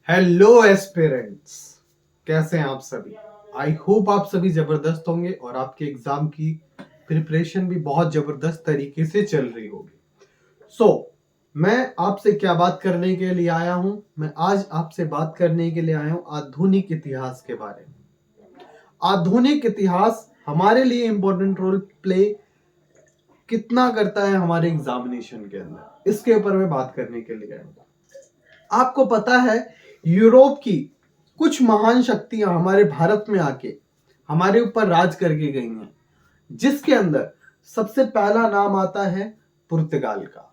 Hello aspirants, कैसे हैं आप सभी। आई होप आप सभी जबरदस्त होंगे और आपके एग्जाम की प्रिपरेशन भी बहुत जबरदस्त तरीके से चल रही होगी। मैं आपसे क्या बात करने के लिए आया हूं? मैं आज आपसे बात करने के लिए आया हूं आधुनिक इतिहास के बारे में। आधुनिक इतिहास हमारे लिए इंपॉर्टेंट रोल प्ले कितना करता है हमारे एग्जामिनेशन के अंदर, इसके ऊपर मैं बात करने के लिए आया हूं। आपको पता है, यूरोप की कुछ महान शक्तियां हमारे भारत में आके हमारे ऊपर राज करके गई हैं, जिसके अंदर सबसे पहला नाम आता है पुर्तगाल का।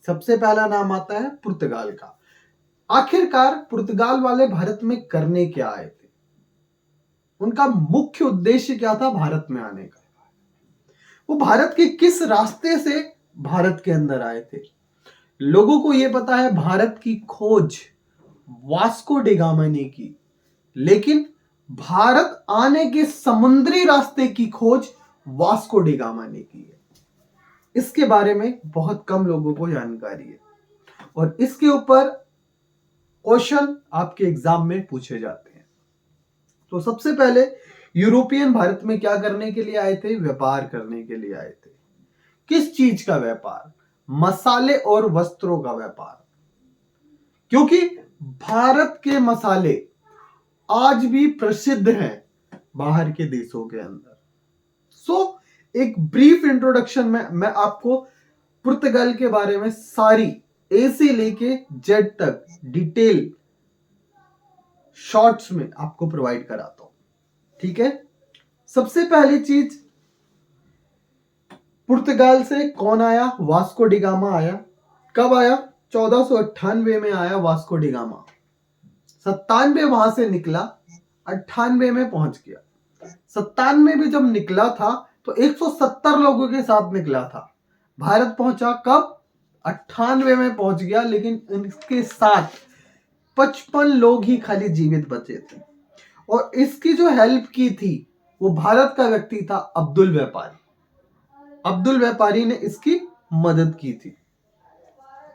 सबसे पहला नाम आता है पुर्तगाल का। आखिरकार पुर्तगाल वाले भारत में करने क्या आए थे? उनका मुख्य उद्देश्य क्या था भारत में आने का? वो भारत के किस रास्ते से भारत के अंदर आए थे? लोगों को यह पता है भारत की खोज वास्को डी गामा ने की, लेकिन भारत आने के समुद्री रास्ते की खोज वास्को डी गामा ने की है। इसके बारे में बहुत कम लोगों को जानकारी है और इसके ऊपर क्वेश्चन आपके एग्जाम में पूछे जाते हैं। तो सबसे पहले यूरोपियन भारत में क्या करने के लिए आए थे? व्यापार करने के लिए आए थे। किस चीज का व्यापार? मसाले और वस्त्रों का व्यापार। क्योंकि भारत के मसाले आज भी प्रसिद्ध हैं बाहर के देशों के अंदर। एक ब्रीफ इंट्रोडक्शन में मैं आपको पुर्तगाल के बारे में सारी ए से लेके जेड तक डिटेल शॉर्ट्स में आपको प्रोवाइड कराता हूं, ठीक है। सबसे पहली चीज, पुर्तगाल से कौन आया? वास्को डी गामा आया। कब आया? 1498 में आया वास्को डी गामा। 97 वहां से निकला, 98 में पहुंच गया। 97 में जब निकला था तो 170 लोगों के साथ निकला था। भारत पहुंचा कब? 98 में पहुंच गया, लेकिन इनके साथ 55 लोग ही खाली जीवित बचे थे और इसकी जो हेल्प की थी वो भारत का व्यक्ति था अब्दुल व्यापारी। अब्दुल व्यापारी ने इसकी मदद की थी।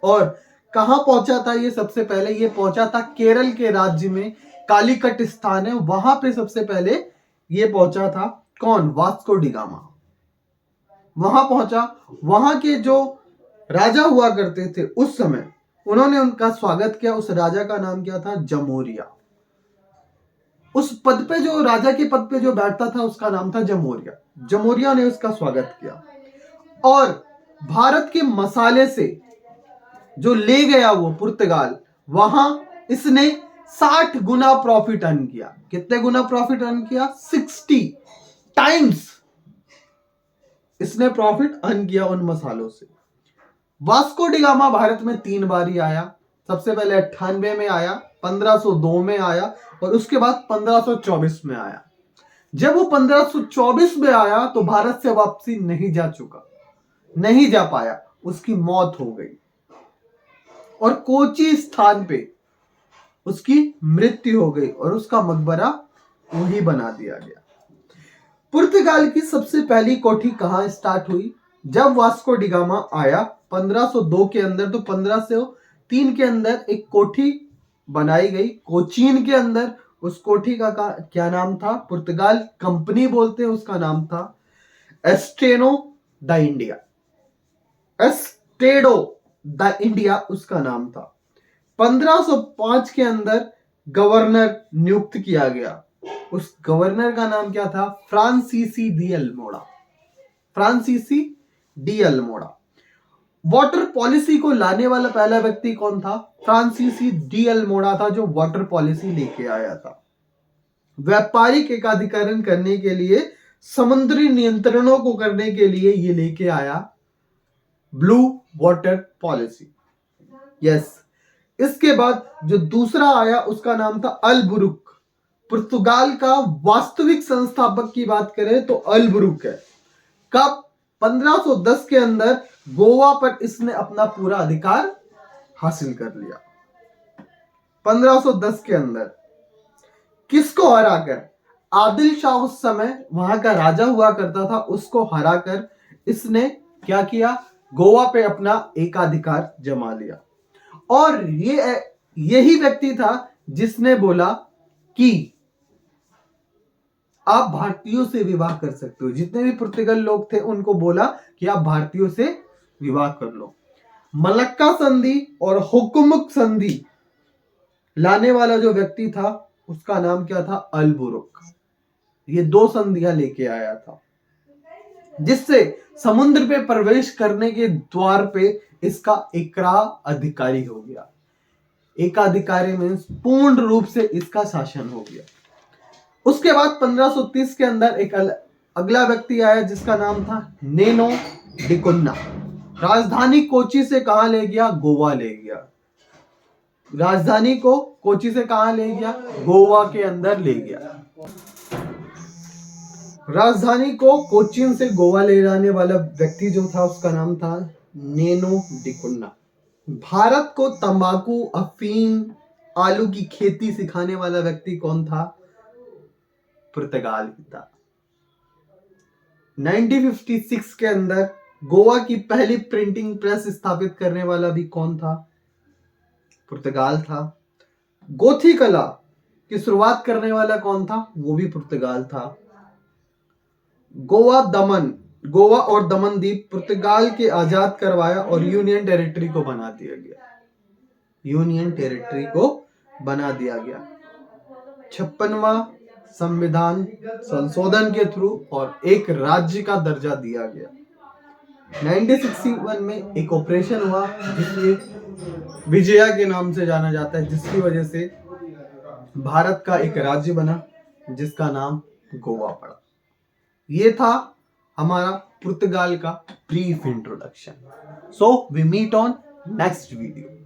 और कहां पहुंचा था ये? सबसे पहले ये पहुंचा था केरल के राज्य में, कालीकट स्थान है वहां पे सबसे पहले ये पहुंचा था। कौन? Vasco D gamma. वहां पहुंचा, वहां के जो राजा हुआ करते थे उस समय, उन्होंने उनका स्वागत किया। उस राजा का नाम क्या था? जमोरिया। उस पद पे, जो राजा के पद पे जो बैठता था, उसका नाम था जमोरिया। जमोरिया ने उसका स्वागत किया और भारत के मसाले से जो ले गया वो पुर्तगाल, वहां इसने 60 गुना प्रॉफिट अर्न किया। कितने गुना प्रॉफिट अर्न किया? 60 टाइम्स इसने प्रॉफिट अर्न किया उन मसालों से। वास्को डी गामा भारत में 3 बार ही आया। सबसे पहले 98 में आया, 1502 में आया और उसके बाद 1524 में आया। जब वो 1524 में आया तो भारत से वापसी नहीं जा पाया, उसकी मौत हो गई और कोची स्थान पे उसकी मृत्यु हो गई और उसका मकबरा वही बना दिया गया। पुर्तगाल की सबसे पहली कोठी कहां स्टार्ट हुई? जब वास्को डी गामा आया 1502 के अंदर, तो 1503 के अंदर एक कोठी बनाई गई कोचीन के अंदर। उस कोठी का क्या नाम था? पुर्तगाल कंपनी बोलते हैं, उसका नाम था एस्टेनो द इंडिया। एस्टेडो द इंडिया उसका नाम था। 1505 के अंदर गवर्नर नियुक्त किया गया। उस गवर्नर का नाम क्या था? फ्रांसीसी डी अल्मोड़ा। फ्रांसीसी डी अल्मोड़ा। वाटर पॉलिसी को लाने वाला पहला व्यक्ति कौन था? फ्रांसीसी डी अल्मोड़ा था, जो वाटर पॉलिसी लेके आया था। व्यापारिक एकाधिकरण करने के लिए, समुद्री नियंत्रणों को करने के लिए ये लेके आया ब्लू वाटर पॉलिसी। यस। इसके बाद जो दूसरा आया उसका नाम था अल-बुरुक। पुर्तगाल का वास्तविक संस्थापक की बात करें तो अल-बुरुक है। कब? 1510 के अंदर गोवा पर इसने अपना पूरा अधिकार हासिल कर लिया। 1510 के अंदर किसको हराकर? आदिल शाह उस समय वहां का राजा हुआ करता था, उसको हराकर इसने क्या किया? गोवा पे अपना एकाधिकार जमा लिया। और ये यही व्यक्ति था जिसने बोला कि आप भारतीयों से विवाह कर सकते हो। जितने भी पुर्तगाल लोग थे उनको बोला कि आप भारतीयों से विवाह कर लो। मलक्का संधि और हुकमुक संधि लाने वाला जो व्यक्ति था उसका नाम क्या था? अल बुरुक। ये दो संधियां लेके आया था जिससे समुद्र पे प्रवेश करने के द्वार पे इसका इकरा अधिकारी हो गया। एकाधिकारी मीन्स पूर्ण रूप से इसका शासन हो गया। उसके बाद 1530 के अंदर एक अगला व्यक्ति आया जिसका नाम था नेनो डिकुन्ना। राजधानी कोची से कहां ले गया? गोवा ले गया। राजधानी को कोची से कहां ले गया? गोवा के अंदर ले गया। राजधानी को कोचीन से गोवा ले जाने वाला व्यक्ति जो था उसका नाम था नेनो डिकुन्ना। भारत को तंबाकू, अफीम, आलू की खेती सिखाने वाला व्यक्ति कौन था? पुर्तगाल था। 1956 के अंदर गोवा की पहली प्रिंटिंग प्रेस स्थापित करने वाला भी कौन था? पुर्तगाल था। गोथी कला की शुरुआत करने वाला कौन था? वो भी पुर्तगाल था। गोवा और दमन द्वीप पुर्तगाल के आजाद करवाया और यूनियन टेरिटरी को बना दिया गया। यूनियन टेरिटरी को बना दिया गया। 56वां संविधान संशोधन के थ्रू और एक राज्य का दर्जा दिया गया। 1961 में एक ऑपरेशन हुआ जिसमें विजया के नाम से जाना जाता है, जिसकी वजह से भारत का एक राज्य बना जिसका नाम गोवा पड़ा। ये था हमारा पुर्तगाल का brief introduction. So we meet on next video.